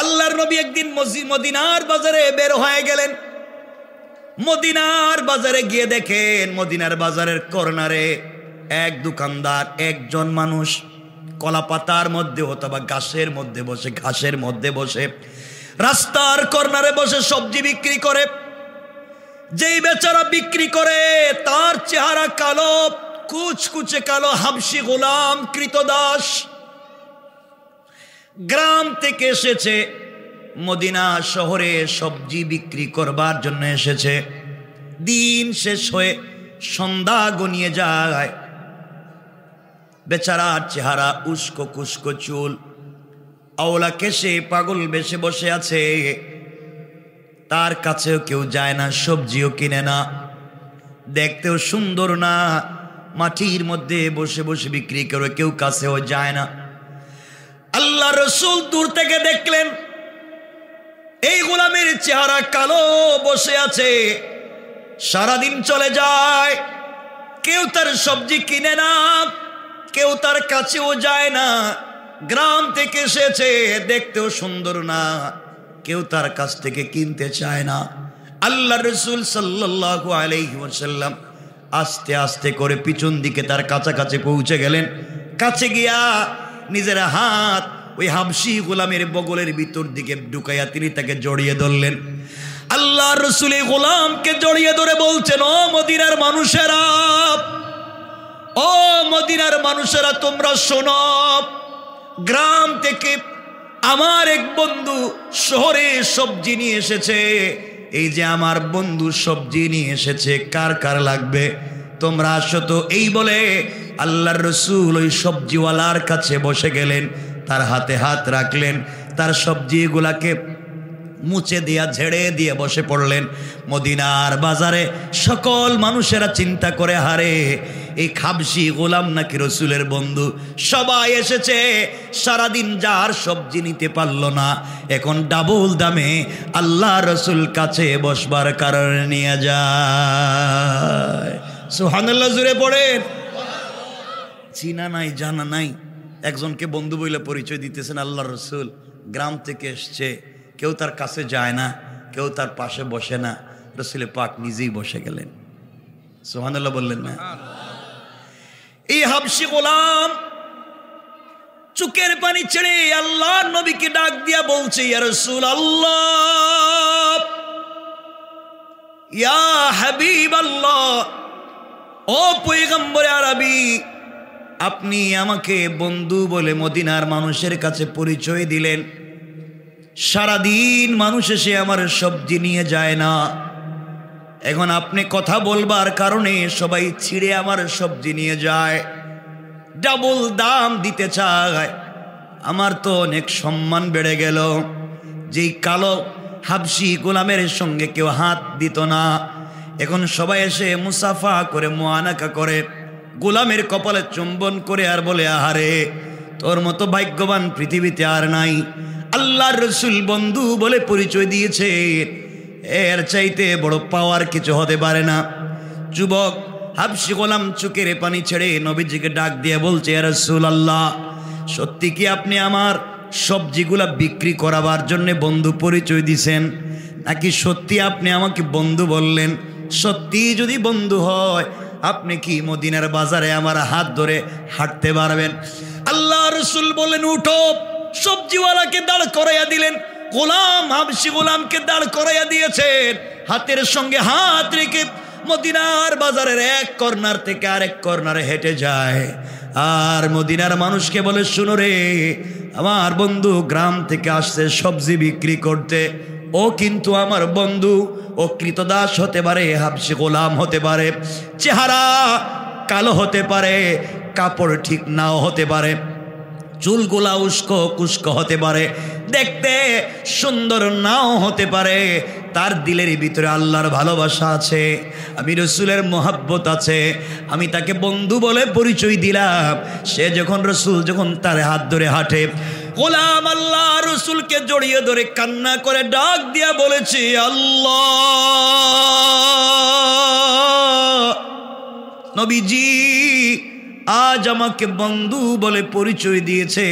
আল্লাহর নবী একদিন মদিনার বাজারে বের হয়ে গেলেন। মদিনার বাজারে গিয়ে দেখেন মদিনার বাজারের কর্নারে এক দোকানদার, একজন মানুষ কলা পাতার মধ্যে অথবা ঘাসের মধ্যে বসে রাস্তার কর্নারে বসে সবজি বিক্রি করে। যেই বেচারা বিক্রি করে তার চেহারা কালো, কুচকুচে কালো, হাবশি গোলাম কৃতদাস, গ্রাম থেকে এসেছে, মদিনা শহরে সবজি বিক্রি করবার জন্য এসেছে। দিন শেষ হয়ে সন্ধ্যা গনিয়ে যায়, বেচারার চেহারা উস্কো কুস্কো চুল, আওলা কেশে পাগল বেশে বসে আছে। তার কাছেও কেউ যায় না, সবজিও কিনে না, দেখতেও সুন্দর না, মাটির মধ্যে বসে বসে বিক্রি করে, কেউ কাছেও যায় না। আল্লাহ রসুল দূর থেকে দেখলেন এই গোলামের চেহারা কালো, বসে আছে, সারাদিন চলে যায়, কেউ তার সবজি কিনে না, কেউ তার কাছেও যায় না। গ্রাম থেকে এসেছে, দেখতেও সুন্দর না, কেউ তার কাছ থেকে কিনতে চায় না। আল্লাহ রসুল সাল্লাল্লাহু আলাইহি ওয়াসাল্লাম আস্তে আস্তে করে পিছন দিকে তার কাছাকাছি পৌঁছে গেলেন। কাছে গিয়া নিজের হাত ওই হাবশি গোলামের বগলের ভিতর দিকে ঢুকাইয়া তিনি তাকে জড়িয়ে ধরলেন। আল্লাহ রসুল এই গোলামকে জড়িয়ে ধরে বলছেন, ও মদিনার মানুষেরা, ও মদিনার মানুষেরা, তোমরা শোনো, গ্রাম থেকে আমার এক বন্ধু শহরে সবজি নিয়ে এসেছে। এই যে আমার বন্ধু সবজি নিয়ে এসেছে, কার কার লাগবে তোমরা আসো তো। এই বলে আল্লাহর রসুল ওই সবজিওয়ালার কাছে বসে গেলেন, তার হাতে হাত রাখলেন, তার সবজিগুলাকে মুছে দিয়া ঝেড়ে দিয়ে বসে পড়লেন। মদিনার বাজারে সকল মানুষেরা চিন্তা করে, হারে এই খাবশি গোলাম নাকি রসুলের বন্ধু। সবাই এসেছে, সারাদিন যার সবজি নিতে পারল না, এখন ডাবল দামে আল্লাহ রসুল কাছে বসবার কারণে নিয়ে যায়। সুবহানাল্লাহ, জুড়ে পড়েন। চিনা নাই, জানা নাই, একজনকে বন্ধু বলে পরিচয় দিতেছেন আল্লাহ রসুল, গ্রাম থেকে এসছে, কেউ তার কাছে যায় না, কেউ তার পাশে বসে না, রসুল পাক নিজেই বসে গেলেন। সুবহানাল্লাহ বললেন না? এই হাবশি গোলাম চোখের পানি ছেড়ে আল্লাহ নবীকে ডাক দিয়া বলছে, ইয়া রাসূল আল্লাহ, ইয়া হাবিব আল্লাহ, ও পয়গম্বরে আরবি, আপনি আমাকে বন্ধু বলে মদিনার মানুষের কাছে পরিচয় দিলেন, সারাদিন মানুষ এসে আমার সবজি নিয়ে যায় না, এখন আপনি কথা বলবার কারণে সবাই ছিঁড়ে আমার সবজি নিয়ে যায়, ডাবল দাম দিতে চায়। আমার তো অনেক সম্মান বেড়ে গেল। যেই কালো হাবশি গোলামের সঙ্গে কেউ হাত দিত না, এখন সবাই এসে মুসাফা করে, মুআনাকা করে, গোলামের কপালে চুম্বন করে আর বলে, আহারে তোর মতো ভাগ্যবান পৃথিবীতে আর নাই। আল্লাহর রসুল বন্ধু বলে পরিচয় দিয়েছে, এর চাইতে বড় পাওয়ার কিছু হতে পারে না। যুবক হাবশি গোলাম চোখের পানি ছেড়ে নবীজিকে ডাক দিয়ে বলছে, ইয়া রাসূলুল্লাহ, সত্যি কি আপনি আমার সবজিগুলা বিক্রি করাবার জন্য বন্ধু পরিচয় দিছেন, নাকি সত্যি আপনি আমাকে বন্ধু বললেন? সত্যি যদি বন্ধু হয় আপনি কি মদিনার বাজারে আমার হাত ধরে হাঁটতে পারবেন? আল্লাহ রসুল বলেন, উঠো। সবজিওয়ালাকে দাঁড় করাইয়া দিলেন, গোলাম হাবশি গোলামকে দাঁড় করাইয়া দিয়েছেন, হাতের সঙ্গে হাত রেখে মদিনার বাজারের এক কর্নার থেকে আরেক কর্নারে হেঁটে যায়, আর মদিনার মানুষকে বলে, শুনো রে, আমার বন্ধু গ্রাম থেকে আসছে সবজি বিক্রি করতে, ও কিন্তু আমার বন্ধু, ও কৃতদাস হতে পারে, হাবশি গোলাম হতে পারে, চেহারা কালো হতে পারে, কাপড় ঠিক নাও হতে পারে, চুলগুলা উস্কো কুস্কো হতে পারে, দেখতে সুন্দর নাও হতে পারে, তার দিলের ভিতরে আল্লাহর ভালোবাসা আছে, আমি রসুলের মোহাব্বত আছে, আমি তাকে বন্ধু বলে পরিচয় দিলাম। সে যখন রসুল যখন তার হাত ধরে হাঁটে, গোলাম আল্লাহ রসুলকে জড়িয়ে ধরে কান্না করে ডাক দিয়া বলেছে, আল্লাহ, নবীজি আজ আমাকে বন্ধু বলে পরিচয় দিয়েছে,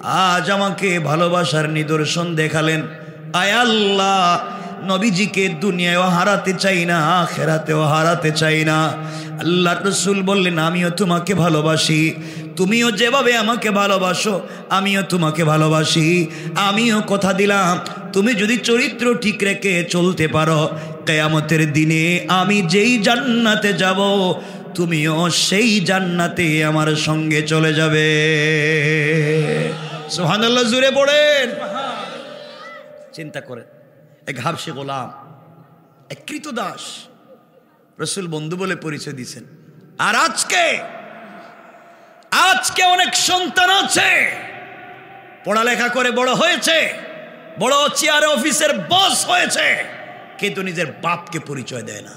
আজ আমাকে ভালোবাসার নিদর্শন দেখালেন। আয় আল্লাহ, নবীজিকে দুনিয়ায়ও হারাতে চাই না, আখিরাতেও হারাতে চাই না। আল্লাহর রাসূল বললেন, আমিও তোমাকে ভালোবাসি, তুমিও যেভাবে আমাকে ভালোবাসো আমিও তোমাকে ভালোবাসি। আমিও কথা দিলাম, তুমি যদি চরিত্র ঠিক রেখে চলতে পারো, কিয়ামতের দিনে আমি যেই জান্নাতে যাব তুমিও সেই জান্নাতে আমার সঙ্গে চলে যাবে। সুবহানাল্লাহ, জুড়ে পড়েন। চিন্তা করেন, এক হাবশী গোলাম, এক কৃতদাস, রাসূল বন্ধু বলে পরিচয় দিয়েছেন। আর আজকে অনেক সন্তান আছে, পড়ালেখা করে বড় হয়েছে, বড় চেয়ারে অফিসের বস হয়েছে, কিন্তু নিজের বাপকে পরিচয় দেয় না।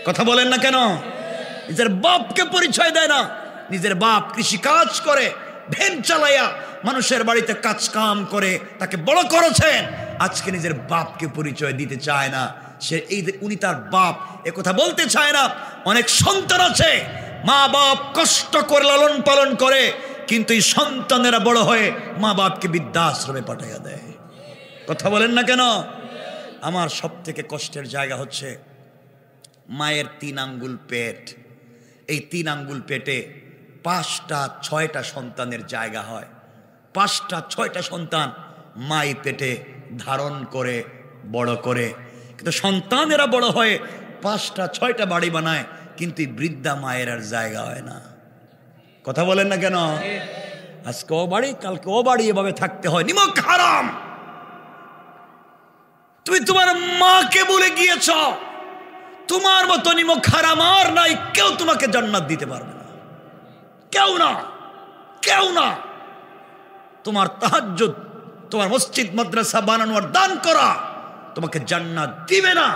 কথা বলেন না কেন? নিজের বাপকে পরিচয় দেয় না। নিজের বাপ কৃষিকাজ করে, ভ্যান চালাইয়া মানুষের বাড়িতে কাজ কাম করে তাকে বড় করেছেন, আজকে নিজের বাপকে পরিচয় দিতে চায় না। উনি তার বাপ এ কথা বলতে চায় না। অনেক সন্তান আছে, মা বাপ কষ্ট করে লালন পালন করে, কিন্তু এই সন্তানেরা বড় হয়ে মা বাপকে বৃদ্ধাশ্রমে পাঠাইয়া দেয়। কথা বলেন না কেন? আমার সব থেকে কষ্টের জায়গা হচ্ছে মায়ের 3 আঙ্গুল পেট। এই 3 আঙ্গুল পেটে 5টা 6টা সন্তানের জায়গা হয়। 5টা 6টা সন্তান মাই পেটে ধারণ করে বড় করে, কিন্তু সন্তানেরা বড় হয়ে 5টা 6টা বাড়ি বানায়, কিন্তু বৃদ্ধা মায়ের আর জায়গা হয় না। কথা বলেন না কেন? আজকে ও বাড়ি, কালকে ও বাড়ি, এভাবে থাকতে হয়। নিমক হারাম। তুমি তোমার মাকে বলে গিয়েছ, তোমার মতো নিমক হারাম আর নাই, কেউ তোমাকে জান্নাত দিতে পারবে না, কেউ না, কেউ না। তোমার তাহাজ্জুদ, তোমার মসজিদ মাদ্রাসা বানানো আর দান করা তোমাকে জান্নাত দিবে না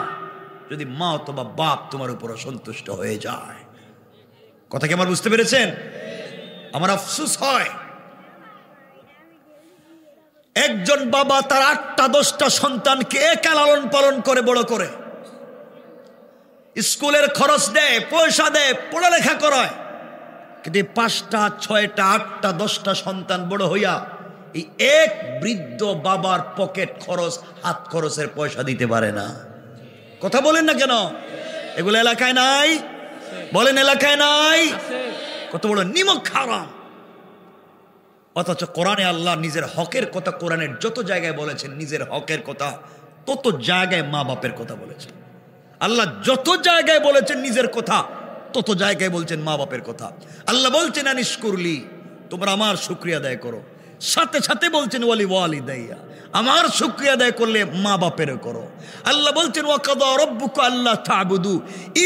যদি মা অথবা বাপ তোমার উপর সন্তুষ্ট হয়ে যায়। কথা কি আমার বুঝতে পেরেছেন? আমার আফসোস হয়, একজন বাবা তার 8টা 10টা সন্তানকে একা লালন পালন করে বড় করে, স্কুলের খরচ দেয়, পয়সা দেয়, পড়ালেখা করায়, কিন্তু 5টা 6টা 8টা 10টা সন্তান বড় হইয়া এই এক বৃদ্ধ বাবার পকেট খরচ, হাত খরচের পয়সা দিতে পারে না। কথা বলেন না কেন? এগুলো এলাকায় নাই? বলেন এলাকায় নাই? কত বড় নিমক হারাম। অথচ কোরআনে আল্লাহ নিজের হকের কথা, কোরআনের যত জায়গায় বলেছেন নিজের হকের কথা, তত জায়গায় মা বাপের কথা বলেছেন। আল্লাহ যত জায়গায় বলেছেন নিজের কথা, তত জায়গায় বলছেন মা বাপের কথা। আল্লাহ বলছেন আনিশকুরলি, তোমরা আমার শুকরিয়া আদায় করো, সাথে সাথে বলছেন ওয়ালি ওয়ালিদাইয়া, আমার শুকরিয়া আদায় করলে মা বাপের করো। আল্লাহ বলছেন ওয়াকাদা রাব্বুকা আল্লা তা'বুদু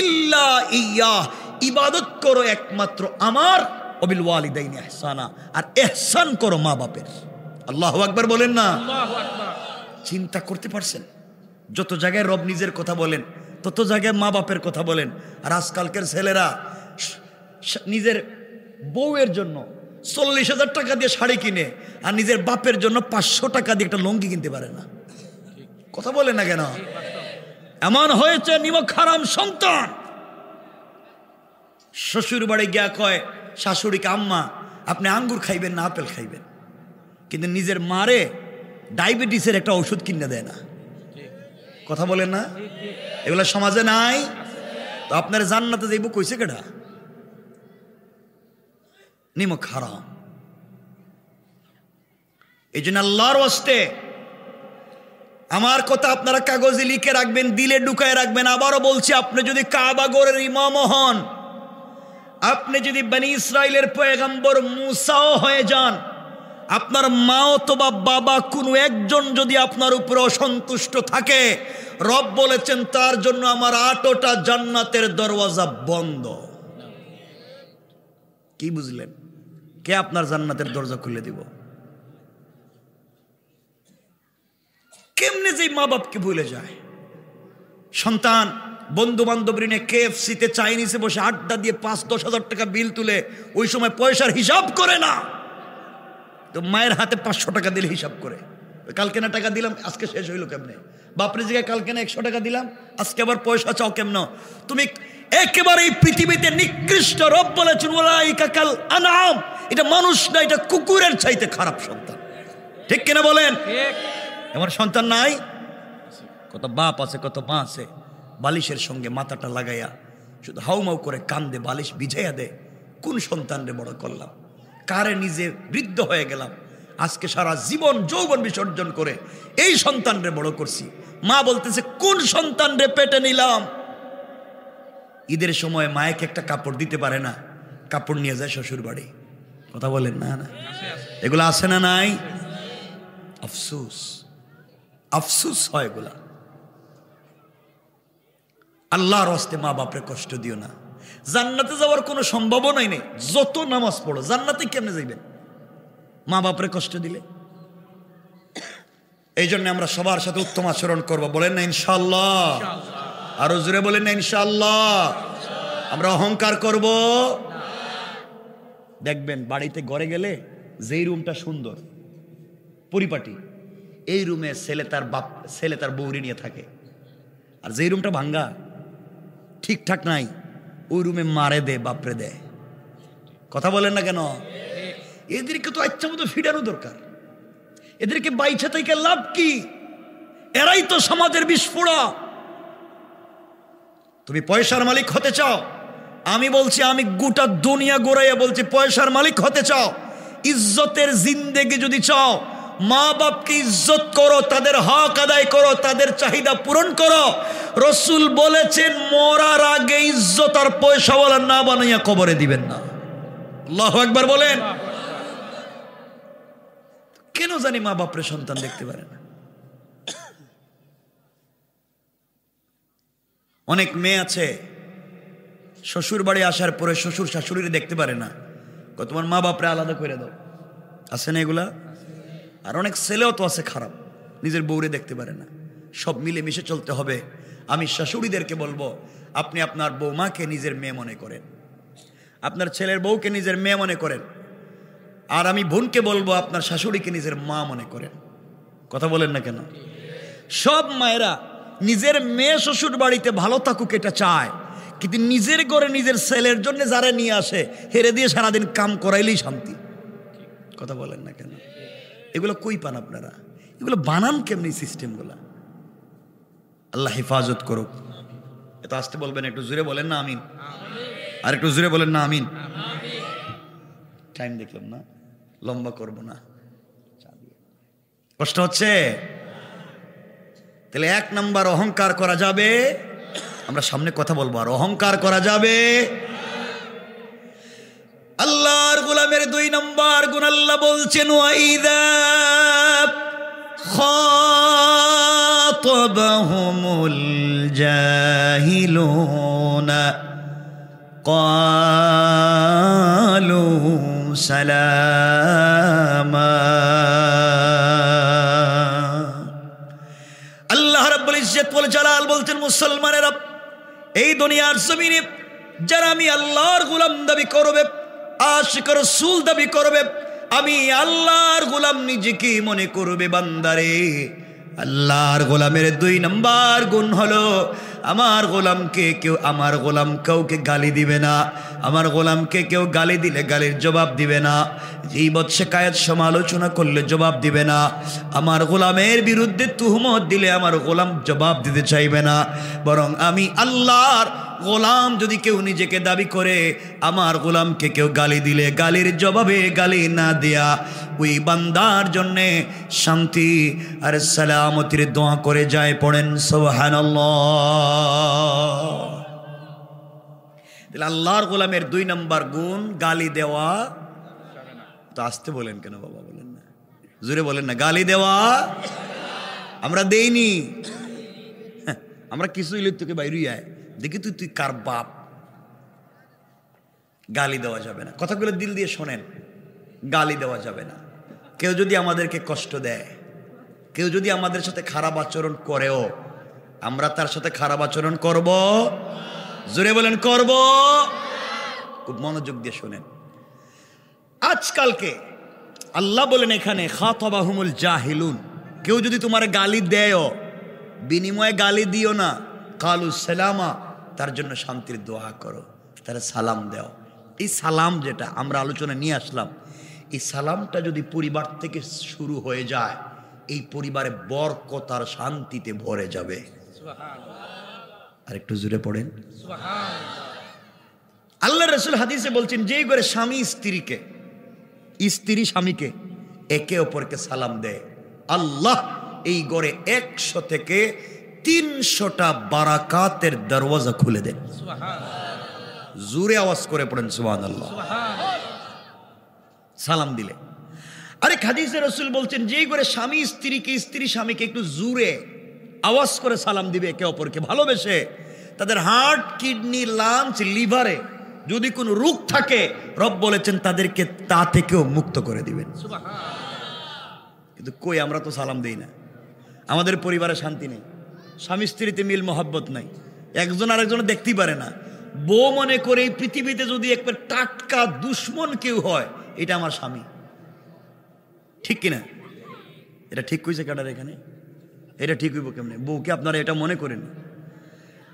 ইল্লা ইয়্যাহ, ইবাদত করো একমাত্র আমার, ওয়াবিল ওয়ালিদাইনি ইহসানা, আর ইহসান করো মা বাপের। আল্লাহু আকবার বলেন না? আল্লাহু আকবার। চিন্তা করতে পারছেন? যত জায়গায় রব নিজের কথা বলেন, তত জায়গায় মা বাপের কথা বলেন। আর আজকালকার ছেলেরা নিজের বউয়ের জন্য 40,000 টাকা দিয়ে শাড়ি কিনে, আর নিজের বাপের জন্য 500 টাকা দিয়ে একটা লুঙ্গি কিনতে পারে না। কথা বলে না কেন? এমন হয়েছে নিমক হারাম সন্তান। শ্বশুর বাড়ি গিয়া কয় শাশুড়িকে, আম্মা আপনি আঙ্গুর খাইবেন না আপেল খাইবেন, কিন্তু নিজের মারে ডায়াবেটিসের একটা ওষুধ কিনে দেয় না। কথা বলেন না? এগুলো সমাজে নাই? তো আপনার জান্নাতে যাইব কইছে কেডা? নিমক হারাম। এই জন্য আল্লাহর ওয়াস্তে আমার কথা আপনারা কাগজে লিখে রাখবেন, দিলে ঢুকায় রাখবেন। আবারও বলছি, আপনি যদি কাবা ঘরের ইমাম হন, আপনি যদি বনি ইসরাইলের পয়গম্বর মুসাও হয়ে যান, আপনার মা অথবা বাবা কোনো একজন যদি আপনার উপরে অসন্তুষ্ট থাকে, রব বলেছেন তার জন্য আমার 8টা জান্নাতের দরওয়াজা বন্ধ। কি বুঝলেন? কে আপনার জান্নাতের দরজা খুলে দিব? কেমনে যে মা বাপকে ভুলে যায়। সন্তান বন্ধু বান্ধব ঋণে KFC-তে চাইনিজে বসে আড্ডা দিয়ে 5-10 হাজার টাকা বিল তুলে, ওই সময় পয়সার হিসাব করে না, তো মায়ের হাতে 500 টাকা দিলে হিসাব করে, কালকে না টাকা দিলাম আজকে শেষ হইল কেমনে? বাপরে জায়গায় কালকে না 100 টাকা দিলাম, আজকে আবার পয়সা চাও কেমন? তুমি একেবারে এই পৃথিবীতে নিকৃষ্ট। রব বলেছেন উলাইকা কাল আনআম, এটা মানুষ না, এটা কুকুরের চাইতে খারাপ সন্তান। ঠিক কিনা বলেন? এমন সন্তান নাই? কত বাপ আছে, কত মা আছে, বালিশের সঙ্গে মাথাটা লাগাইয়া শুধু হাউমাউ করে কান্দে, বালিশ ভিজাইয়া দে। কোন সন্তানরে বড় করলাম, কারে নিজে বৃদ্ধ হয়ে গেলাম, আজকে সারা জীবন যৌবন বিসর্জন করে এই সন্তানরে বড় করছি। মা বলতেছে কোন সন্তানরে পেটে নিলাম। ঈদের সময় মায়েকে একটা কাপড় দিতে পারে না, কাপড় নিয়ে যায় শ্বশুর বাড়ি। কথা বলেন না? না, এগুলো আছে না নাই? আফসোস, আফসোস হয় এগুলা। আল্লাহর হস্তে মা বাপরে কষ্ট দিও না। জান্নাতে যাওয়ার কোনো সম্ভাবনাই নেই। যত নামাজ পড়ো, জান্নাতে কেমনে যাইবেন মা বাপরে কষ্ট দিলে? এই জন্য আমরা সবার সাথে উত্তম আচরণ করবো। বলেন না ইনশাআল্লাহ? আরো জোরে বলেন না ইনশাআল্লাহ? আমরা অহংকার করব। দেখবেন বাড়িতে ঘরে গেলে যেই রুমটা সুন্দর পরিপাটি, এই রুমে ছেলে তার বউরি নিয়ে থাকে। আর যেই রুমটা ভাঙ্গা, ঠিকঠাক নাই, ওই রুমে মারে দে, বাপরে দেয়। কথা বলেন না কেন? এদেরকে তো আচ্ছা মতো ফিরানো দরকার। এদেরকে বাইচা থেকে লাভ কি? এরাই তো সমাজের বিস্ফোরা। তুমি পয়সার মালিক হতে চাও? আমি বলছি, আমি গোটা দুনিয়া গোড়াইয়া বলছি, পয়সার মালিক হতে চাও, ইজ্জতের জিন্দেগি যদি চাও, মা বাপকে ইজ্জত করো, তাদের হক আদায় করো, তাদের চাহিদা পূরণ করো। রসুল বলেছেন মরার আগে ইজ্জত আর পয়সাওয়ালা না বানাইয়া কবরে দিবেন না। আল্লাহু আকবার বলেন। কেন জানি মা বাপরে সন্তান দেখতে পারে না। অনেক মেয়ে আছে শ্বশুর বাড়ি আসার পরে শ্বশুর শাশুড়িরে দেখতে পারে না, তোমার মা বাপরে আলাদা করে দাও। আছে না এগুলা? আর অনেক ছেলেও তো আছে খারাপ, নিজের বউরে দেখতে পারে না। সব মিলে মিশে চলতে হবে। আমি শাশুড়িদেরকে বলবো, আপনি আপনার বৌমাকে নিজের মেয়ে মনে করেন, আপনার ছেলের বউকে নিজের মেয়ে মনে করেন। আর আমি বোনকে বলবো, আপনার শাশুড়িকে নিজের মা মনে করেন। কথা বলেন না কেন? সব মায়েরা নিজের মেয়ে শ্বশুর বাড়িতে ভালো থাকুক এটা চায়, কিন্তু নিজের ঘরে নিজের ছেলের জন্য যারা নিয়ে আসে হেরে দিয়ে সারাদিন কাম করাইলেই শান্তি। কথা বলেন না কেন? এগুলো কই পান আপনারা? এগুলো বানান কেমনি সিস্টেমগুলা? আল্লাহ হেফাজত করুক। এত আসতে বলবেন, একটু জোরে বলেন না আমিন। আর একটু জোরে বলেন না আমিন। টাইম দেখলাম না, লম্বা করব না, কষ্ট হচ্ছে। তাহলে 1 নাম্বার অহংকার করা যাবে। আমরা সামনে কথা বলবো। আর অহংকার করা যাবে। আল্লাহর গোলামের 2 নাম্বার গুণ আল্লাহ বলছেন, ওয়াইদা খাতাবাহুমুল জাহিলুনা ক্বালু সালামা। আল্লাহ রাব্বুল ইজ্জত ওয়াল জালাল বলছেন, মুসলমানেরা, এই দুনিয়ার জমিনে যারা আমি আল্লাহর গোলাম দাবি করবে, আশিক রাসূল দাবি করবে, আমি আল্লাহর গোলাম নিজেকে মনে করবে, বান্দারে, আল্লাহর গোলামের 2 নাম্বার গুণ হলো, আমার গোলাম কাউকে গালি দিবে না। আমার গোলামকে কেউ গালি দিলে গালির জবাব দিবে না। গীবত শিকায়াত সমালোচনা করলে জবাব দিবে না। আমার গোলামের বিরুদ্ধে তুহমত দিলে আমার গোলাম জবাব দিতে চাইবে না। বরং আমি আল্লাহর গোলাম যদি কেউ নিজেকে দাবি করে, আমার গোলামকে কেউ গালি দিলে গালির জবাবে গালি না দেয়া ওই বান্দার জন্যে শান্তি আর সালামতির দোয়া করে যায়। পড়েন সুবহানাল্লাহ। তাহলে আল্লাহর গোলামের 2 নাম্বার গুণ গালি দেওয়া। তো আসতে বলেন কেন বাবা? বলেন না, জোরে বলেন না। গালি দেওয়া আমরা দেইনি। আমরা কিছু ইলে তোকে বাইরই আয় দেখি তুই কার বাপ। গালি দেওয়া যাবে না। কথাগুলো দিল দিয়ে শোনেন। গালি দেওয়া যাবে না। কেউ যদি আমাদেরকে কষ্ট দেয়, কেউ যদি আমাদের সাথে খারাপ আচরণ করেও, আমরা তার সাথে খারাপ আচরণ করব? জোরে বলেন, করব? খুব মনোযোগ দিয়ে শোনেন। আজকালকে আল্লাহ বলেন এখানে, খাতাবাহুমুল জাহিলুন, কেউ যদি তোমার গালি দেয়, বিনিময়ে গালি দিও না, কালু সালামা, তার জন্য শান্তির দোয়া করো, তারা সালাম দাও। এই সালাম যেটা আমরা আলোচনা নিয়ে আসলাম, এই সালামটা যদি পরিবার থেকে শুরু হয়ে যায়, এই পরিবারে বরকত আর শান্তিতে ভরে যাবে। আর একটু জোরে পড়েন আল্লাহ রাসূল হাদিসে বলছেন, যেই ঘরে স্বামী স্ত্রীকে, স্ত্রী স্বামীকে একে অপরকে সালাম দেয়, আল্লাহ এই ঘরে 100 থেকে 300টা বারাকাতের দরওয়াজা খুলে দেন। জোরে আওয়াজ করে পড়েন সুবহানাল্লাহ। সালাম দিলে। আরেক হাদিসে রাসূল বলছেন, যেই ঘরে স্বামী স্ত্রীকে, স্ত্রী স্বামীকে একটু জোরে আওয়াজ করে সালাম দিবে একে অপরকে ভালোবেসে, তাদের হার্ট, কিডনি, লাংস, লিভারে যদি কোনো রোগ থাকে, রব বলেছেন তাদেরকে তা থেকেও মুক্ত করে দিবেন। কিন্তু কই, আমরা তো সালাম দেই না। আমাদের পরিবারে শান্তি নেই, স্বামী স্ত্রীতে মিল মহব্বত নাই, একজন আরেকজন দেখতেই পারে না। বউ মনে করে এই পৃথিবীতে যদি একবার টাটকা দুশ্মন কেউ হয়, এটা আমার স্বামী। ঠিক কিনা? এটা ঠিক কইছে কাটার এখানে? এটা ঠিক হইব কেমনে? বউকে আপনারা এটা মনে করেন।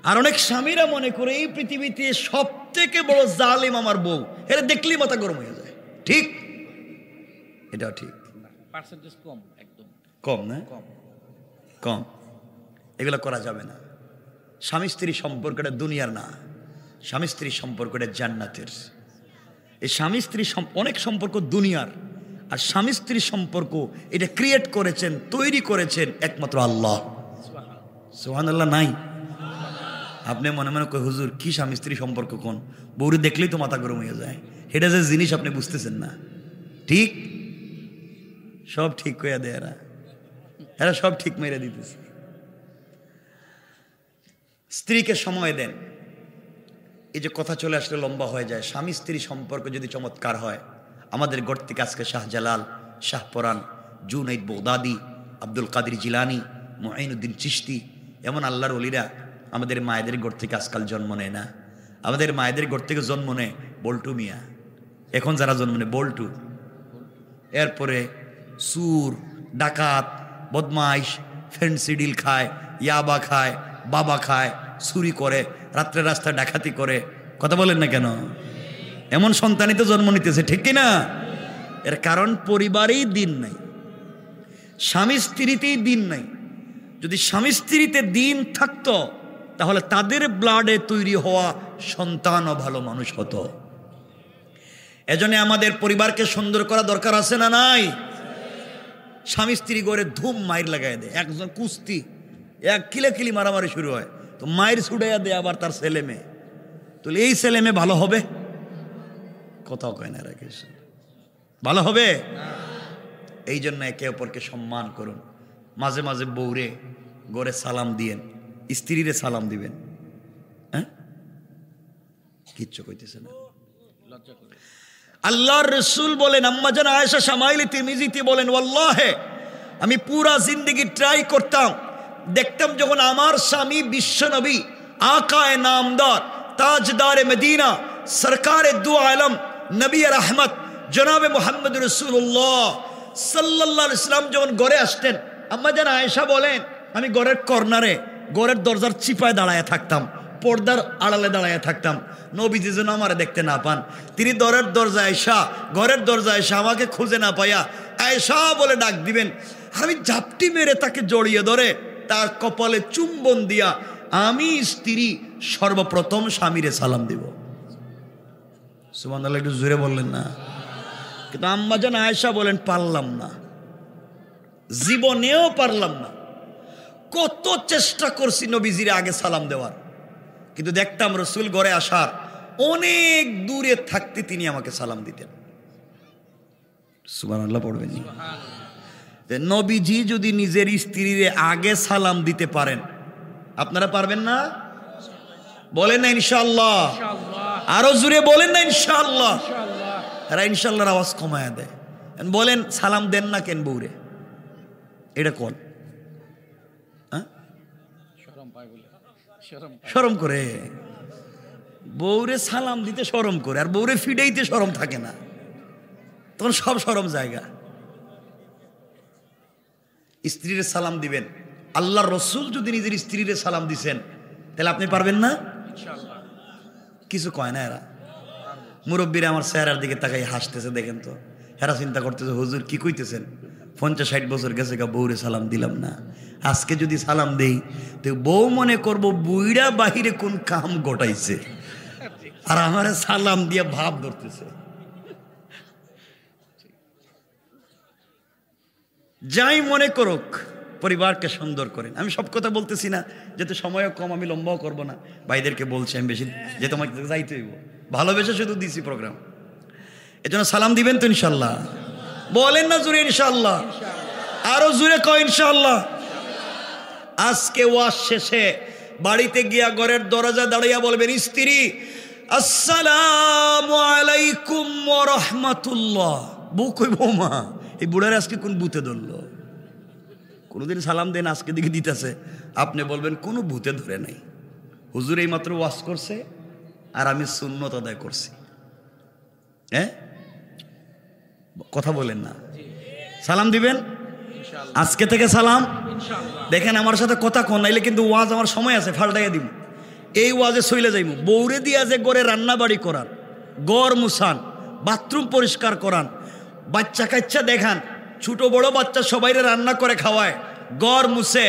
আর অনেক স্বামীরা মনে করে এই পৃথিবীতে সব থেকে বড় জালেম আমার বউ, এটা দেখলেই মাথা গরম হয়ে যায়। ঠিক? এটাও ঠিক, পার্সেন্টেজ কম, একদম কম না? কম। এগুলো করা যাবে না। স্বামী স্ত্রী সম্পর্কটা দুনিয়ার না, স্বামী স্ত্রী সম্পর্কটা জান্নাতের। এই স্বামী স্ত্রী অনেক সম্পর্ক দুনিয়ার, আর স্বামী স্ত্রী সম্পর্ক এটা ক্রিয়েট করেছেন, তৈরি করেছেন একমাত্র আল্লাহ। সুবহানাল্লাহ। নাই আপনি মনে মনে কই, হুজুর কি স্বামী স্ত্রী সম্পর্ক, কোন বউরে দেখলেই তো মাথা গরম হয়ে যায়। এটা যে জিনিস আপনি বুঝতেছেন না। ঠিক? সব ঠিক কইয়া দেয় এরা সব ঠিক মেরে দিতেছে। স্ত্রীকে সময় দেন। এই যে কথা চলে আসলে লম্বা হয়ে যায়। স্বামী স্ত্রী সম্পর্ক যদি চমৎকার হয়, আমাদের ঘর থেকে আজকে শাহজালাল, শাহপরান, জুনাইদ বাগদাদি, আব্দুল কাদের জিলানি, মুঈনুদ্দিন চিশতি, এমন আল্লাহর ওলিরা আমাদের মায়েদের ঘর থেকে আজকাল জন্ম নেয় না। আমাদের মায়েদের ঘর থেকে জন্ম নেয় বল্টু মিয়া, এখন যারা জন্ম নেয় বল্টু, এরপরে সুর, ডাকাত, বদমাইশ, ফেন্সিডিল খায়, ইয়াবা খায়, বাবা খায়, চুরি করে, রাত্রে রাস্তায় ডাকাতি করে। কথা বলেন না কেন? এমন সন্তানই তো জন্ম নিতেছে। ঠিক কিনা? এর কারণ পরিবারেই দিন নাই, স্বামী স্ত্রীতেই দিন নাই। যদি স্বামী স্ত্রীতে দিন থাকতো, তাহলে তাদের ব্লাডে তৈরি হওয়া সন্তানও ভালো মানুষ হতো। এজন্য আমাদের পরিবারকে সুন্দর করা দরকার আছে না নাই? স্বামী স্ত্রী করে ধুম মায়ের লাগাই দেয়, একজন কুস্তি, এক কিলাকিলি মারামারি শুরু হয়, তো মায়ের ছুড়াইয়া দেয় আবার তার ছেলে মেয়ে। তাহলে এই ছেলে মেয়ে ভালো হবে? কোথাও কয় না, রাখিস ভালো হবে। এই জন্য একে অপরকে সম্মান করুন। মাঝে মাঝে বউরে গড়ে সালাম দিয়েন, স্ত্রীরে সালাম দিবেন। হ্যাঁ, কিচ্ছু কইতেছে না। আল্লাহর রাসূল বলেন, আম্মা জান আয়েশা শামাইল তিরমিজিতে বলেন, ওয়াল্লাহি আমি পুরা জিন্দেগি ট্রাই করতাম, দেখতাম যখন আমার স্বামী বিশ্বনবী, আকায়ে নামদার, তাজদারে মদিনা, সরকারে দু আলম, নবী রহমত জনাবে মুহাম্মদ রাসূলুল্লাহ সাল্লাল্লাহু আলাইহি ওয়াসাল্লাম যখন ঘরে আসতেন, আম্মা জান আয়েশা বলেন, আমি ঘরের কর্নারে, ঘরের দরজার চিপায় দাঁড়ায় থাকতাম, পর্দার আড়ালে দাঁড়ায় থাকতাম, নবীজি যেন আমারে দেখতে না পান। তিনি ঘরের দরজা আয়েশা, ঘরের দরজা আয়েশা আমাকে খুঁজে না পাইয়া আয়েশা বলে ডাক দিবেন। আমি ঝাপটি মেরে তাকে জড়িয়ে ধরে তার কপালে চুম্বন দিয়া আমি স্ত্রী সর্বপ্রথম স্বামীরে সালাম দিব। সুবহানাল্লাহ, একটু জোরে বললেন না? কিন্তু আম্মা জান আয়েশা বলেন, পারলাম না, জীবনেও পারলাম না। কত চেষ্টা করছি নবীজির আগে সালাম দেওয়ার, কিন্তু দেখতাম রসুল ঘরে আসার অনেক দূরে থাকতে তিনি আমাকে সালাম দিতেন। সুবহানাল্লাহ পড়বেন। নবীজি যদি নিজের স্ত্রীর আগে সালাম দিতে পারেন, আপনারা পারবেন না? বলেন না ইনশাআল্লাহ? আরো জোরে বলেন না ইনশাআল্লাহ? এরা ইনশাআল্লাহর আওয়াজ কমায়া দেয়। বলেন সালাম দেন না কেন বউরে? এটা কোন শরম করে? বউরে সালাম দিতে শরম করে, আর বউরে ফিডাইতে শরম থাকে না, তখন সব শরম জায়গা। স্ত্রীর সালাম দিবেন। আল্লাহর রসুল যদি নিজের স্ত্রীর সালাম দিছেন, তাহলে আপনি পারবেন না? কিছু কয় না এরা। মুরব্বীরা আমার চেহারার দিকে তাকাই হাসতেছে, দেখেন তো। এরা চিন্তা করতেছে হুজুর কি কইতেছেন, 50-60 বছর গেছে গা, বউরে সালাম দিলাম না, আজকে যদি সালাম দেই তো বউ মনে করব বুইড়া বাহিরে কোন কাম ঘটাইছে, আর আমারে সালাম দিয়ে ভাব ধরতেছে। যাই মনে করুক, পরিবারকে সুন্দর করেন। আমি সব কথা বলতেছি না, যেহেতু সময়ও কম, আমি লম্বাও করব না। ভাইদেরকে বলছি আমি বেশি, যে তোমাকে যাইতে হইব, ভালোবেসে শুধু দিছি প্রোগ্রাম। এজন্য সালাম দিবেন তো ইনশাল্লাহ? বলেন না জুড়ে ইনশাল্লাহ, আরো জুড়ে কয় ইনশাল্লাহ। আজকে ওয়াজ শেষে বাড়িতে গিয়া ঘরের দরজা দাঁড়িয়ে বলবেন, স্ত্রী আসসালামু আলাইকুম ওয়া রাহমাতুল্লাহ। বউ কই, বৌমা এই বুড়ার আজকে কোন ভূতে ধরলো? কোনোদিন সালাম দেন, আজকে দিকে দিতেছে, আপনি বলবেন কোনো ভূতে ধরে নাই, হুজুর এই মাত্র ওয়াজ করছে আর আমি সুন্নত আদায় করছি। হ্যাঁ, কথা বলেন না, সালাম দিবেন আজকে থেকে সালাম। দেখেন আমার সাথে কথা কন, নাইলে কিন্তু ওয়াজ আমার সময় আছে, ফাল্টাইয়া দিব। এই ওয়াজে সইলে যাইব, বৌরে দিয়া যে গড়ে রান্না বাড়ি করান, গড় মুছান, বাথরুম পরিষ্কার করান, বাচ্চা কাচ্চা দেখান, ছোট বড় বাচ্চা সবাইরে রান্না করে খাওয়ায়, গড় মুছে,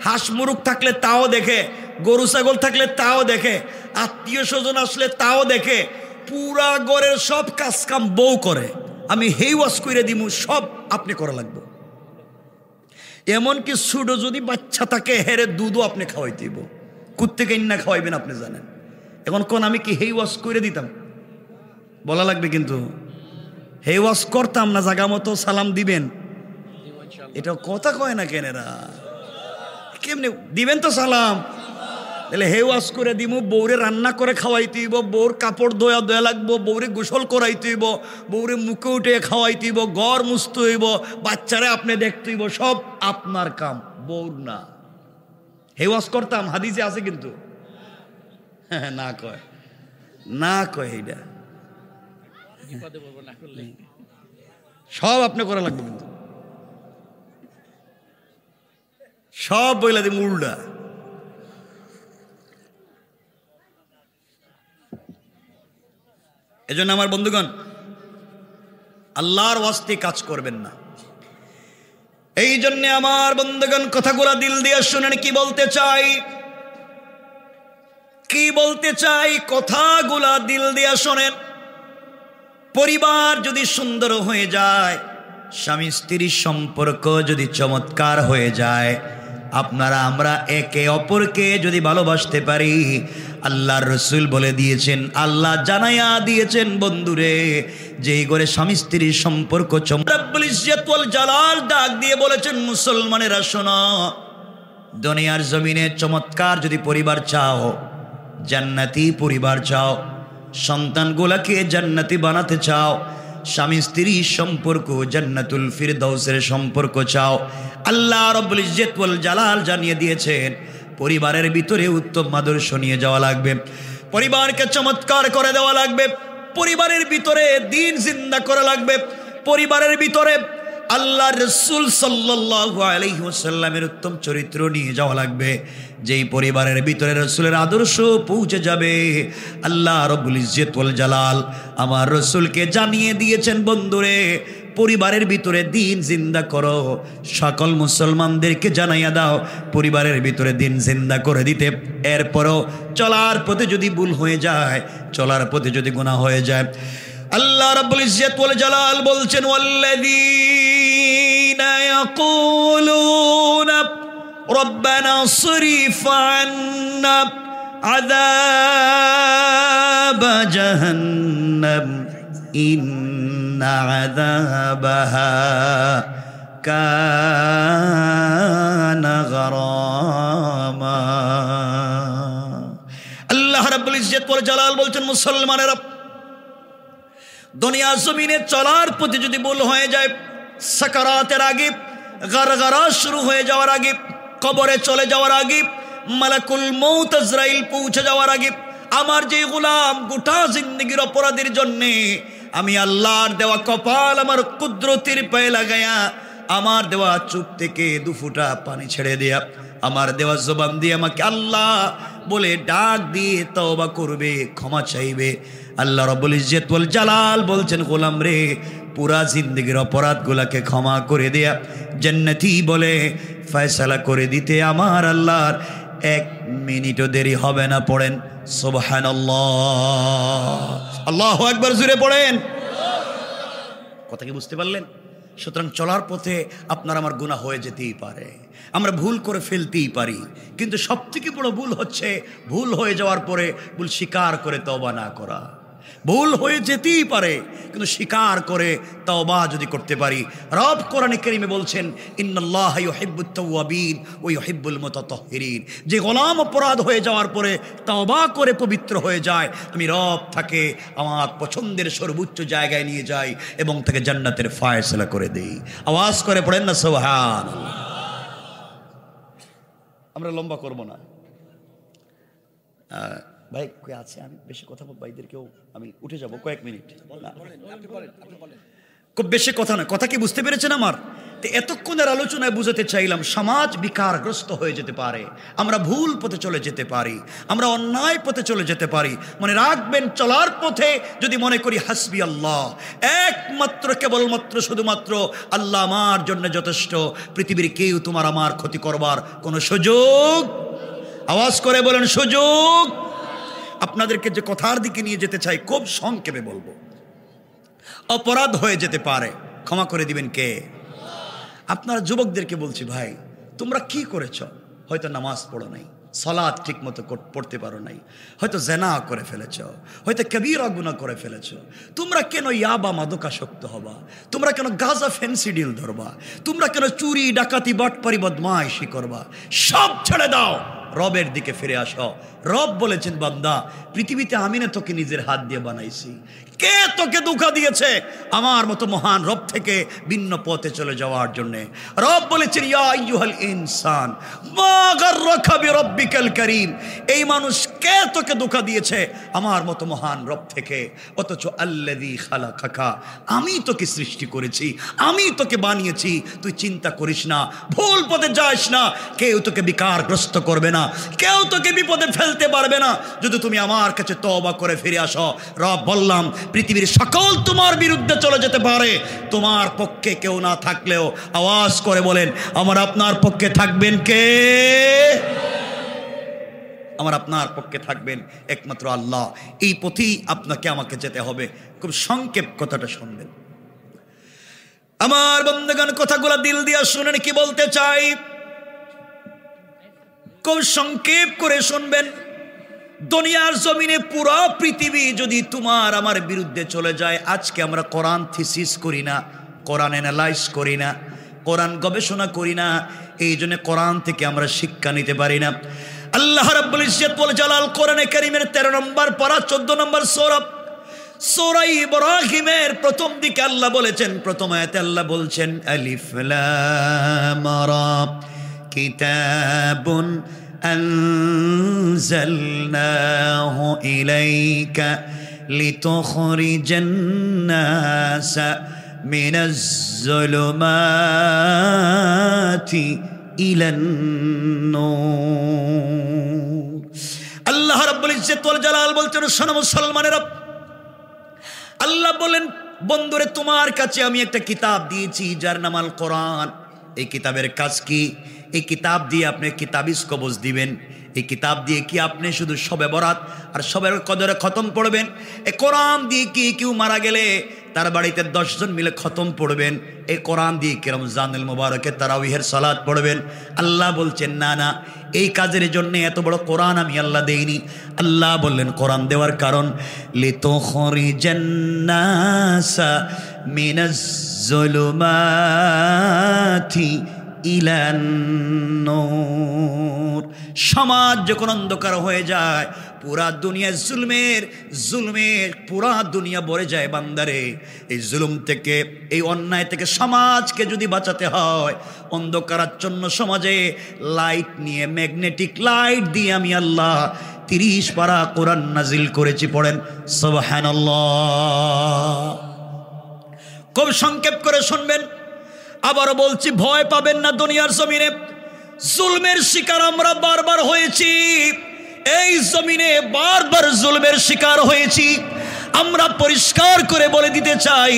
হাঁস মুরুগ থাকলে তাও দেখে, গরু ছাগল থাকলে তাও দেখে, আত্মীয় স্বজন আসলে তাও দেখে, পুরা গড়ের সব কাজ কাম বউ করে। আমি হেই ওয়াজ করে দিব, সব আপনি করা লাগবে। এমনকি ছোট যদি বাচ্চা থাকে হেরে দুধও আপনি খাওয়াইতে দিব, কুত্তে না খাওয়াইবেন আপনি জানেন। এখন কোন আমি কি হেই ওয়াজ করে দিতাম? বলা লাগবে কিন্তু, হেই ওয়াজ করতাম না, জায়গা মতো সালাম দিবেন, এটা কথা কয় না কেন এরা? কেমনি দিবেন তো সালাম? তাহলে হে ওয়াজ করে দিব, বউরে রান্না করে খাওয়াইতে হইব, বউর কাপড় ধোয়া লাগবো, বউরে গোসল করাইতে হইব, বউরে মুখে উঠে খাওয়াইতে হইব, ঘর মুছতে হইব, বাচ্চারা আপনি দেখতে হইব, সব আপনার কাম, বউর না। হে ওয়াজ করতাম, হাদিসে আছে কিন্তু। না কয়, না কয়, এইটা সব আপনি করা লাগবে কিন্তু, সব বইলা দিব উল্টা। এজন্য আমার বন্ধুগণ, আল্লাহর ওয়াস্তে কাজ করবেন না। এই জন্য আমার বন্ধুগণ, কথাগুলা দিল দিয়ে শুনেন, কি বলতে চাই, কি বলতে চাই, কথাগুলা দিল দিয়ে শোনেন। পরিবার যদি সুন্দর হয়ে যায়, স্বামী স্ত্রীর সম্পর্ক যদি চমৎকার হয়ে যায়, আপনারা আমরা একে অপরকে যদি ভালোবাসতে পারি, আল্লাহর রাসূল বলে দিয়েছেন, আল্লাহ জানাইয়া দিয়েছেন বন্ধুরে, যেই করে স্বামী স্ত্রীর সম্পর্ক রব্বুল ইজ্জত ওয়াল জালাল ডাক দিয়ে বলেছেন, মুসলমানেরা শোনো, দুনিয়ার জমিনে চমৎকার যদি পরিবার চাও, জান্নাতি পরিবার চাও, সন্তানগুলাকে জান্নাতি বানাতে চাও, স্বামী স্ত্রীর সম্পর্ক জান্নাতুল ফিরদাউসের সম্পর্ক চাও, আল্লাহ রব্বুল ইজ্জত ওয়াল জালাল জানিয়ে দিয়েছেন, পরিবারের ভিতরে উত্তম আদর্শ নিয়ে যাওয়া লাগবে, পরিবারকে চমৎকার করে দেওয়া লাগবে, পরিবারের ভিতরে দ্বীন জিন্দা করা লাগবে, পরিবারের ভিতরে আল্লাহ রাসূল সাল্লাল্লাহু আলাইহি ওয়াসাল্লামের উত্তম চরিত্র নিয়ে যাওয়া লাগবে। যেই পরিবারের ভিতরে রাসূলের আদর্শ পৌঁছে যাবে, আল্লাহ রব্বুল ইজ্জত ওয়াল জালাল আমার রাসূলকে জানিয়ে দিয়েছেন, বন্ধুরে পরিবারের ভিতরে দ্বীন জিন্দা করো, সকল মুসলমানদেরকে জানাইয়া দাও পরিবারের ভিতরে দ্বীন জিন্দা করে দিতে। এরপরও চলার পথে যদি ভুল হয়ে যায়, চলার পথে যদি গুনাহ হয়ে যায়, আল্লাহ রাব্বুল ইজ্জত ওয়াল জালাল বলছেন, ওয়াল্লাযীনা ইয়াকুলুনা রব্বানা সরিফ আন্না আযাব জাহান্নাম ইন্না আযাবাহা কানা গরামা। আল্লাহ রাব্বুল ইজ্জত ওয়াল জালাল বলছেন, মুসলমানেরা দুনিয়া জমিনে চলার পথে যদি ভুল হয়ে যায়, সাকারাতের আগে, গারগারা শুরু হয়ে যাওয়ার আগে, কবরে চলে যাওয়ার আগে, মালাকুল মউত আজরাইল পৌঁছে যাওয়ার আগে, আমার যে গোলাম গোটা জিন্দেগির অপরাধের জন্যে আমি আল্লাহর দেওয়া কপাল আমার কুদরতির পায়ে লাগায়া আমার দেওয়া চুপ থেকে 2 ফোঁটা পানি ছেড়ে দেয়া, আমার দেওয়া জবান দিয়ে আমাকে আল্লাহ বলে ডাক দিয়ে তওবা করবে, ক্ষমা চাইবে। আল্লাহ রাব্বুল ইজ্জত ওয়াল জালাল বলছেন, গোলাম রে, পুরা জিন্দেগির অপরাধগুলাকে ক্ষমা করে দেয়া, জান্নাতি বলে ফয়সালা করে দিতে আমার আল্লাহর 1 মিনিটও দেরি হবে না। পড়েন সুবহানাল্লাহ, আল্লাহু আকবার, জোরে পড়েন। কথা কি বুঝতে পারলেন? সুতরাং চলার পথে আপনার আমার গুনাহ হয়ে যেতেই পারে, আমরা ভুল করে ফেলতেই পারি, কিন্তু সবথেকে বড় ভুল হচ্ছে ভুল হয়ে যাওয়ার পরে ভুল স্বীকার করে তওবা না করা। ভুল হয়ে যেতেই পারে, কিন্তু স্বীকার করে তওবা যদি করতে পারি। রব কোরআনে কারীমে বলছেন, ইন্নাল্লাহা ইউহিব্বুত তাওয়াবিন ওয়া ইউহিব্বুল মুতাতাহহিরিন। যে গোলাম অপরাধ হয়ে যাওয়ার পরে তওবা করে পবিত্র হয়ে যায়, আমি রব তাকে আমার পছন্দের সর্বোচ্চ জায়গায় নিয়ে যাই এবং তাকে জান্নাতের ফয়সালা করে দেই। আওয়াজ করে পড়েন না সুবহানাল্লাহ। আমরা লম্বা করব না। ভাই কে আছে? আমি বেশি কথা বল, ভাইদেরকেও আমি উঠে যাব কয়েক মিনিট। খুব বেশি কথা না, কথা কি বুঝতে পেরেছেন আমার? তো এতক্ষণের আলোচনায় বুঝাতে চাইলাম, সমাজ বিকারগ্রস্ত হয়ে যেতে পারে, আমরা ভুল পথে চলে যেতে পারি, আমরা অন্যায় পথে চলে যেতে পারি। মনে রাখবেন, চলার পথে যদি মনে করি হাসবি আল্লাহ, একমাত্র কেবলমাত্র শুধুমাত্র আল্লাহ আমার জন্য যথেষ্ট, পৃথিবীর কেউ তোমার আমার ক্ষতি করবার কোনো সুযোগ, আওয়াজ করে বলেন সুযোগ। আপনাদেরকে যে কথার দিকে নিয়ে যেতে চাই, খুব সংক্ষেপে বলবো। অপরাধ হয়ে যেতে পারে, ক্ষমা করে দিবেন কে? আপনারা যুবকদেরকে বলছি, ভাই তোমরা কি করেছ? হয়তো নামাজ পড়ো নাই, সালাত ঠিক মতো পড়তে পারো নাই, হয়তো জেনা করে ফেলেছ, হয়তো কবিরা গুনাহ করে ফেলেছ। তোমরা কেন ইয়াবা মাদকাসক্ত হবা? তোমরা কেন গাঁজা ফেন্সিডিল ধরবা? তোমরা কেন চুরি ডাকাতি বাটপারি বদমাইশি করবা? সব ছেড়ে দাও, রবের দিকে ফিরে আসো। রব বলেছেন, বান্দা পৃথিবীতে আমি না তোকে নিজের হাত দিয়ে বানাইছি, কে তোকে ধোঁকা দিয়েছে আমার মতো মহান রব থেকে ভিন্ন পথে চলে যাওয়ার জন্য? রব বলেছেন, ইয়া আইয়ুহাল ইনসান মা গাররাকা বিরাব্বিকাল কারীম। এই মানুষ কে তোকে ধোঁকা দিয়েছে আমার মতো মহান রব থেকে? অথচ আল্লাযী খালাকাকা, আমি তোকে সৃষ্টি করেছি, আমি তোকে বানিয়েছি, তুই চিন্তা করিস না, ভুল পথে যাস না, কেউ তোকে বিকারগ্রস্ত করবে না, কেউ তোকে বিপদে ফেলতে পারবে না, যদি তুমি আমার কাছে তওবা করে ফিরে আসো। রব বললাম, পৃথিবীর সকল তোমার বিরুদ্ধে চলে যেতে পারে, তোমার পক্ষে কেউ না থাকলেও আওয়াজ করে বলেন, আমার আপনার পক্ষে থাকবেন কে? আমার আপনার পক্ষে থাকবেন একমাত্র আল্লাহ। এই পথেই আপনাকে আমাকে যেতে হবে। খুব সংক্ষেপ কথাটা শুনবেন আমার বন্ধুগণ, কথাগুলো দিল দিয়া শুনেন কি বলতে চাই, খুব সংক্ষেপ করে শুনবেন। দুনিয়ার জমিনে পুরো পৃথিবী যদি তোমার আমার বিরুদ্ধে চলে যায়, আজকে আমরা কোরআন থিসিস করি না, কোরআন অ্যানালাইজ করি না, কোরআন গবেষণা করি না, এই জন্য কোরআন থেকে আমরা শিক্ষা নিতে পারি না। আল্লাহ রাব্বুল ইজ্জত ওয়াল জালাল কোরআনে কারীমের 13 নম্বর পারা 14 নম্বর সূরা ইব্রাহিমের প্রথম দিকে আল্লাহ বলেছেন, প্রথম আয়াতে আল্লাহ বলছেন, আলিফ লাম রা কিতাবুন أنزلناه إليك لتخرج الناس من الظلمات إلى النور। আল্লাহ রাব্বুল ইজ্জত ওয়াল জালাল বলছেন, শোনো মুসলমানেরা, আল্লাহ বলেন, বন্ধুরে তোমার কাছে আমি একটা কিতাব দিয়েছি যার নাম আল কোরআন। এই কিতাবের কাজ কি? এই কিতাব দিয়ে আপনি কিতাবিস কবজ দিবেন। এই কিতাব দিয়ে কি আপনি শুধু শবে বরাত আর শবে কদরে খতম পড়বেন? এই কোরআন দিয়ে কি কেউ মারা গেলে তার বাড়িতে 10 জন মিলে খতম পড়বেন? এই কোরআন দিয়ে কি রমজানুল মুবারকে তারাবিহের সালাত পড়বেন? আল্লাহ বলছেন, না না, এই কাজের জন্য এত বড় কোরআন আমি আল্লাহ দেইনি। আল্লাহ বললেন, কোরআন দেওয়ার কারণ লিতুখরিজান নাসা মিনাজ যুলুমাতি ইলান নূর। সমাজ যখন অন্ধকার হয়ে যায়, পুরা দুনিয়া জুলমের পুরা দুনিয়া ভরে যায় বান্দারে। এই জুলুম থেকে, এই অন্যায় থেকে সমাজকে যদি বাঁচাতে হয়, অন্ধকারাচ্ছন্ন সমাজে লাইট নিয়ে, ম্যাগনেটিক লাইট দিয়ে আমি আল্লাহ 30 পারা কোরআন নাজিল করেছি। পড়েন সুবহানাল্লাহ। খুব সংক্ষেপ করে শুনবেন, আবারও বলছি, ভয় পাবেন না। দুনিয়ার জমিনে জুলমের শিকার আমরা বারবার হয়েছি, এই জমিনে বারবার জুলমের শিকার হয়েছি। আমরা পরিষ্কার করে বলে দিতে চাই,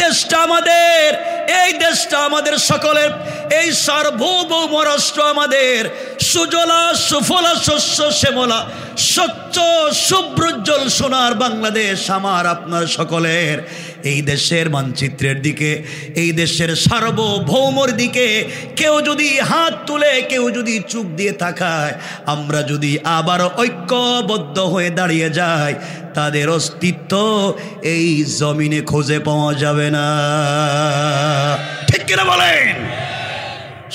দেশটা আমাদের, এই দেশটা আমাদের সকলের, এই সার্বভৌম রাষ্ট্র আমাদের। সুজলা সুফলা শস্য শ্যামলা স্বচ্ছ শুভ্রোজ্জ্বল সোনার বাংলাদেশ আমার আপনার সকলের। এই দেশের মানচিত্রের দিকে, এই দেশের সার্বভৌমর দিকে কেউ যদি হাত তুলে, কেউ যদি চুপ দিয়ে তাকায়, আমরা যদি আবার ঐক্যবদ্ধ হয়ে দাঁড়িয়ে যাই, তাদের অস্তিত্ব এই জমিনে খুঁজে পাওয়া যাবে না। ঠিক কিনা বলেন?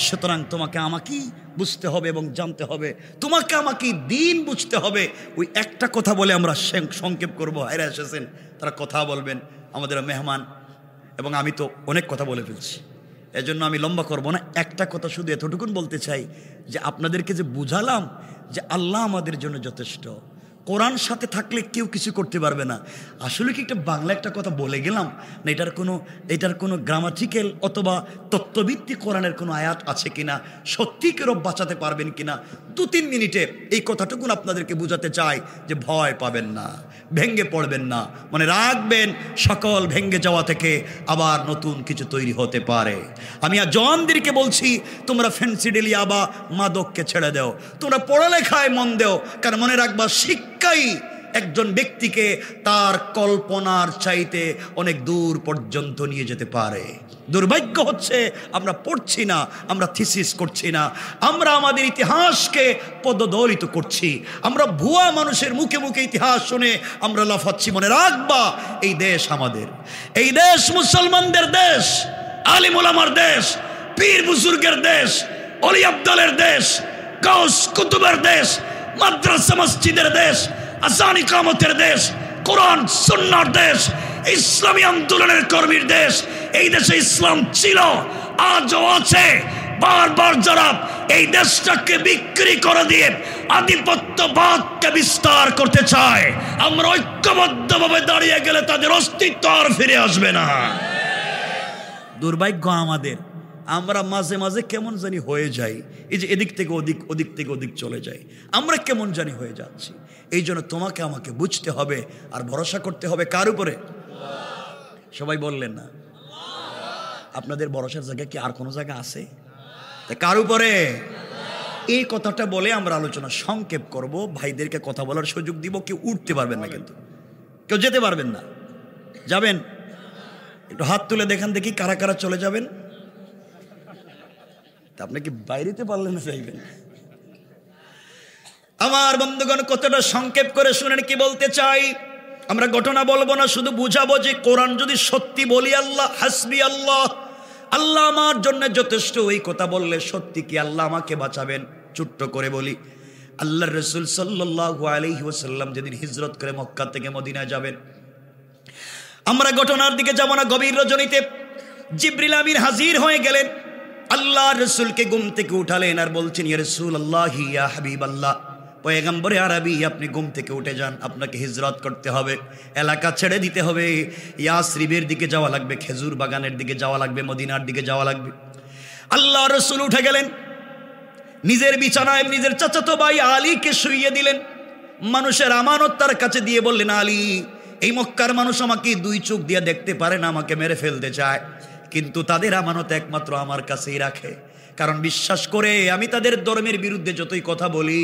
সুতরাং তোমাকে আমাকেই বুঝতে হবে এবং জানতে হবে, তোমাকে আমাকে দিন বুঝতে হবে। ওই একটা কথা বলে আমরা সংক্ষেপ করবো। এরা এসেছেন, তারা কথা বলবেন, আমাদের মেহমান, এবং আমি তো অনেক কথা বলে ফেলছি, এজন্য আমি লম্বা করব না। একটা কথা শুধু এতটুকুন বলতে চাই যে আপনাদেরকে যে বুঝালাম যে আল্লাহ আমাদের জন্য যথেষ্ট, কোরআন সাথে থাকলে কেউ কিছু করতে পারবে না। আসলে কি একটা বাংলা একটা কথা বলে গেলাম না, এটার কোনো গ্রামাটিক্যাল অথবা তত্ত্বভিত্তিক কোরআনের কোনো আয়াত আছে কিনা, সত্যি কেউ বাঁচাতে পারবেন কিনা, 2-3 মিনিটে এই কথাটুকুন আপনাদেরকে বুঝাতে চাই যে ভয় পাবেন না, ভেঙ্গে পড়বেন না, মনে রাখবেন সকল ভেঙ্গে যাওয়া থেকে আবার নতুন কিছু তৈরি হতে পারে। আমি আর জওয়ানদেরকে বলছি, তোমরা ফেন্সিডিলিয়া বা মাদককে ছেড়ে দাও, তোমরা পড়ালেখায় মন দাও, কারণ মনে রাখবা শিক্ষাই একজন ব্যক্তিকে তার কল্পনার চাইতে অনেক দূর পর্যন্ত নিয়ে যেতে পারে। দুর্ভাগ্য হচ্ছে আমরা পড়ছি না, আমরা থিসিস করছি না, আমরা আমাদের ইতিহাসকে পদদলিত করছি, আমরা ভুয়া মানুষের মুখে মুখে ইতিহাস শুনে আমরা লাফাচ্ছি। মনে রাখবা, এই দেশ আমাদের, এই দেশ মুসলমানদের দেশ, আলিম উলামার দেশ, পীর বুজুর্গের দেশ, অলি আব্দালের দেশ, গাউস কুতুবের দেশ, মাদ্রাসা মসজিদের দেশ, আযান ইকামতের দেশ, কোরআন সুন্নাহর দেশ, ইসলামী আন্দোলনের কর্মীর দেশ। এই দেশে ইসলাম ছিল, আজও আছে। বারবার যারা এই দেশটাকে বিক্রি করে দিয়ে আধিপত্যবাদকে বিস্তার করতে চায়, আমরা ঐক্যবদ্ধভাবে দাঁড়িয়ে গেলে তাদের অস্তিত্ব আর ফিরে আসবে না। দুর্ভাগ্য আমাদের, আমরা মাঝে মাঝে কেমন জানি হয়ে যাই, এই যে এদিক থেকে ওদিক, ওদিক থেকে ওদিক চলে যাই, আমরা কেমন জানি হয়ে যাচ্ছি। এই জন্য তোমাকে আমাকে বুঝতে হবে আর ভরসা করতে হবে কার উপরে? সবাই বললেন না? আপনাদের ভরসার জায়গা কি আর কোনো জায়গা আছে? কার উপরে? এই কথাটা বলে আমরা আলোচনা সংক্ষেপ করব। ভাইদেরকে কথা বলার সুযোগ দিব। কেউ উঠতে পারবেন না, কিন্তু কেউ যেতে পারবেন না। যাবেন? একটু হাত তুলে দেখান দেখি কারা কারা চলে যাবেন। আপনি কি বাইরেতে পারলেন না? যাইবেন? আমার বন্ধুগণ, কতটা সংক্ষেপ করে শুনেন কি বলতে চাই। আমরা ঘটনা বলবো না, শুধু বুঝাবো যে কোরআন যদি সত্যি বলি, আল্লাহ হাসবি আল্লাহ, আল্লাহ আমার জন্য যথেষ্ট, এই কথা বললে সত্যি কি আল্লাহ আমাকে বাঁচাবেন? ছোট্ট করে বলি, আল্লাহর রাসূল সাল্লাল্লাহু আলাইহি ওয়াসাল্লাম যেদিন হিজরত করে মক্কা থেকে মদিনায় যাবেন, আমরা ঘটনার দিকে যাব না। গভীর রজনীতে জিবরিল আমিন হাজির হয়ে গেলেন, আল্লাহর রাসূলকে ঘুম থেকে উঠালেন আর বলছেন, ইয়া রাসূলুল্লাহ, ইয়া হাবিবাল্লাহ, পয়গম্বরে আরবি, আপনি ঘুম থেকে উঠে যান, আপনাকে হিজরত করতে হবে, এলাকা ছেড়ে দিতে হবে, ইয়াসরিবের দিকে যাওয়া লাগবে, খেজুর বাগানের দিকে যাওয়া লাগবে, মদিনার দিকে যাওয়া লাগবে। আল্লাহর রাসূল উঠে গেলেন, নিজের বিছানায় নিজের চাচাতো ভাই আলীকে শুইয়ে দিলেন, মানুষের আমানত তার কাছে দিয়ে বললেন, আলী, এই মক্কার মানুষ আমাকে 2 চোখ দিয়ে দেখতে পারে না, আমাকে মেরে ফেলতে চায়, কিন্তু তাদের আমানত একমাত্র আমার কাছেই রাখে, কারণ বিশ্বাস করে আমি তাদের ধর্মের বিরুদ্ধে যতই কথা বলি,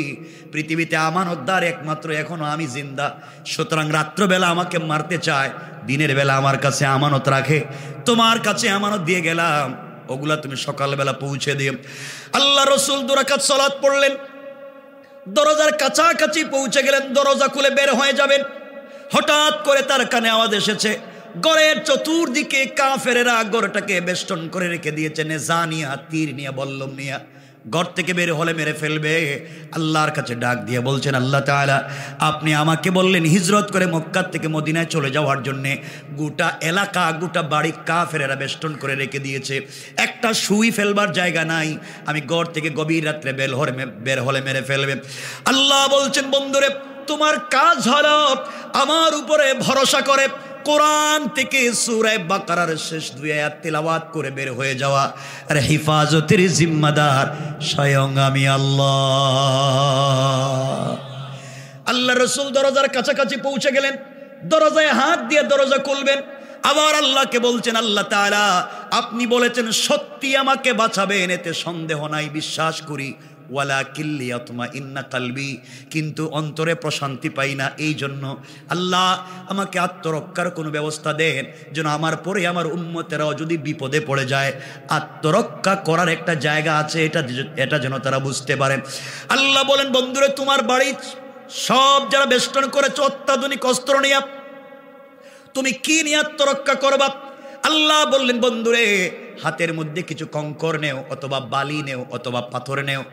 পৃথিবীতে আমানতদার একমাত্র এখনো আমি জিন্দা। সুতরাং রাত্রবেলা আমাকে মারতে চায়, দিনের বেলা আমার কাছে আমানত রাখে, তোমার কাছে আমানত দিয়ে গেলাম, ওগুলা তুমি সকালবেলা পৌঁছে দিও। আল্লাহ রাসূল 2 রাকাত সালাত পড়লেন, দরজার কাছাকাছি পৌঁছে গেলেন, দরজা খুলে বের হয়ে যাবেন, হঠাৎ করে তার কানে আওয়াজ এসেছে, ঘরের চতুর্দিকে কাফেরেরা ঘরটাকে বেষ্টন করে রেখে দিয়েছে, নেজানিয়া, তীর নিয়ে, বল্লম নিয়ে, ঘর থেকে বের হলে মেরে ফেলবে। আল্লাহর কাছে ডাক দিয়ে বলছেন, আল্লাহ তাআলা, আপনি আমাকে বললেন হিজরত করে মক্কা থেকে মদিনায় চলে যাওয়ার জন্যে, গোটা এলাকা, গোটা বাড়ি কাফেরেরা বেষ্টন করে রেখে দিয়েছে, একটা সুই ফেলবার জায়গা নাই, আমি ঘর থেকে গভীর রাত্রে বের হলে মেরে ফেলবে। আল্লাহ বলছেন, বন্ধুরে, তোমার কাজ হলো আমার উপরে ভরসা করে কোরআন থেকে সূরা বাকারার শেষ 2 আয়াত তেলাওয়াত করে বের হয়ে যাওয়া, আর হেফাজতের জিম্মাদার স্বয়ং আমি আল্লাহ। আল্লাহ রাসূল দরজার কাছাকাছি পৌঁছে গেলেন, দরজায় হাত দিয়ে দরজা খুলবেন, আবার আল্লাহকে বলছেন, আল্লাহ তাআলা আপনি বলেছেন সত্যি আমাকে বাঁচাবেন, এতে সন্দেহ নাই, বিশ্বাস করি। ওয়ালাকিন লিয়াতমাইন্না কলবি, কিন্তু অন্তরে প্রশান্তি পাই না, এই জন্য আল্লাহ আমাকে আত্মরক্ষার কোনো ব্যবস্থা দেন, যেন আমার পরে আমার উম্মতেরাও যদি বিপদে পড়ে যায় আত্মরক্ষা করার একটা জায়গা আছে, এটা যেন তারা বুঝতে পারেন। আল্লাহ বলেন, বন্ধুরে তোমার বাড়ি সব যারা বেষ্টন করেছে অত্যাধুনিক অস্ত্র নিয়ে, তুমি কি নিয়ে আত্মরক্ষা করবা? আল্লাহ বললেন, বন্ধুরে হাতের মধ্যে কিছু কঙ্কর নেও, অথবা বালি নেও, অথবা পাথর নেও।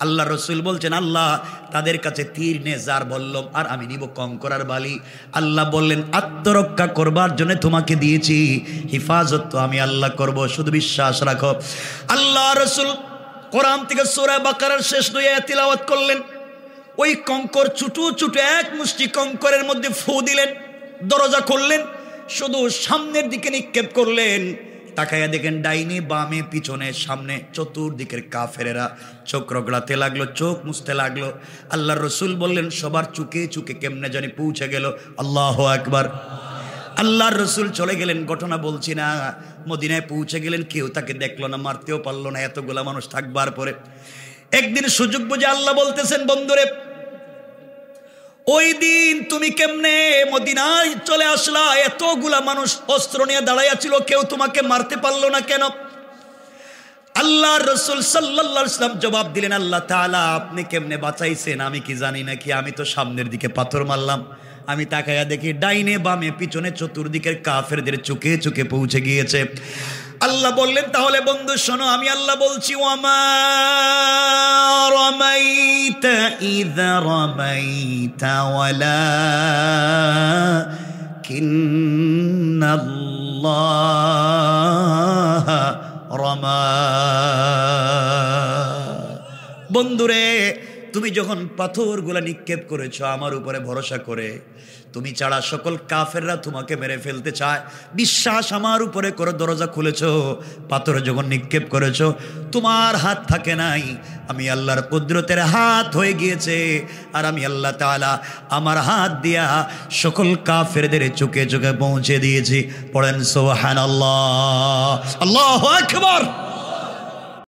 আল্লাহ রসুল বলছেন, আল্লাহ তাদের কাছে তীর নে, যার বললাম, আর আমি নিব কঙ্কর আর বালি। আল্লাহ বললেন, আত্মরক্ষা করবার জন্য তোমাকে দিয়েছি, হিফাজত তো আমি আল্লাহ করব, শুধু বিশ্বাস রাখো। আল্লাহ রসুল কোরআন থেকে সূরা বাকারার শেষ 2 আয়াত তিলাওয়াত করলেন। ওই কঙ্কর ছোট ছোট এক মুষ্টি কঙ্করের মধ্যে ফু দিলেন, দরজা খুললেন, শুধু সামনের দিকে নিক্ষেপ করলেন। তাকাইয়া দেখেন ডাইনে বামে পিছনে সামনে চতুর্দিকের কাফেরেরা চোখ রগড়াতে লাগলো, চোখ মুছতে লাগলো। আল্লাহর রসুল বললেন, সবার চুকে চুকে কেমনে জানি পৌঁছে গেল। আল্লাহু আকবার। আল্লাহর রসুল চলে গেলেন, ঘটনা বলছি না, মদিনায় পৌঁছে গেলেন, কেউ তাকে দেখলো না, মারতেও পারলো না, এতগুলা মানুষ থাকবার পরে। একদিন সুযোগ বুঝে আল্লাহ বলতেছেন, বন্ধুরে ওই দিন তুমি কেমনে মদিনায় চলে আসলা, এতগুলা মানুষ অস্ত্র নিয়ে দাঁড়াইয়া ছিল, কেউ তোমাকে মারতে পারলো না কেন? আল্লাহর রাসূল সাল্লাল্লাহু আলাইহি ওয়াসাল্লাম জবাব দিলেন, আল্লাহ তাআলা আপনি কেমনে বাঁচাইছেন আমি কি জানি নাকি? আমি তো সামনের দিকে পাথর মারলাম, আমি তাকাইয়া দেখি ডাইনে বামে পিছনে চতুর্দিকের কাফেরদের চোখে চোখে পৌঁছে গিয়েছে। আল্লাহ বললেন, তাহলে বন্ধু শোনো, আমি আল্লাহ বলছি, ওয়ামা রামাইতা ইযা রামাইতা ওয়ালাকিন্নাল্লাহ রামা। বন্ধুরে তুমি যখন পাথরগুলা নিক্ষেপ করেছো আমার উপরে ভরসা করে, তুমি ছাড়া সকল কাফেররা তোমাকে মেরে ফেলতে চায়, বিশ্বাস আমার উপরে করে দরজা খুলেছো, পাথর যখন নিক্ষেপ করেছো তোমার হাত থাকে নাই, আমি আল্লাহর কুদরতের হাত হয়ে গিয়েছে, আর আমি আল্লাহ তাআলা আমার হাত দিয়া সকল কাফেরদের চোখে চোখে পৌঁছে দিয়েছি। পড়েন সুবহানাল্লাহ, আল্লাহু আকবার।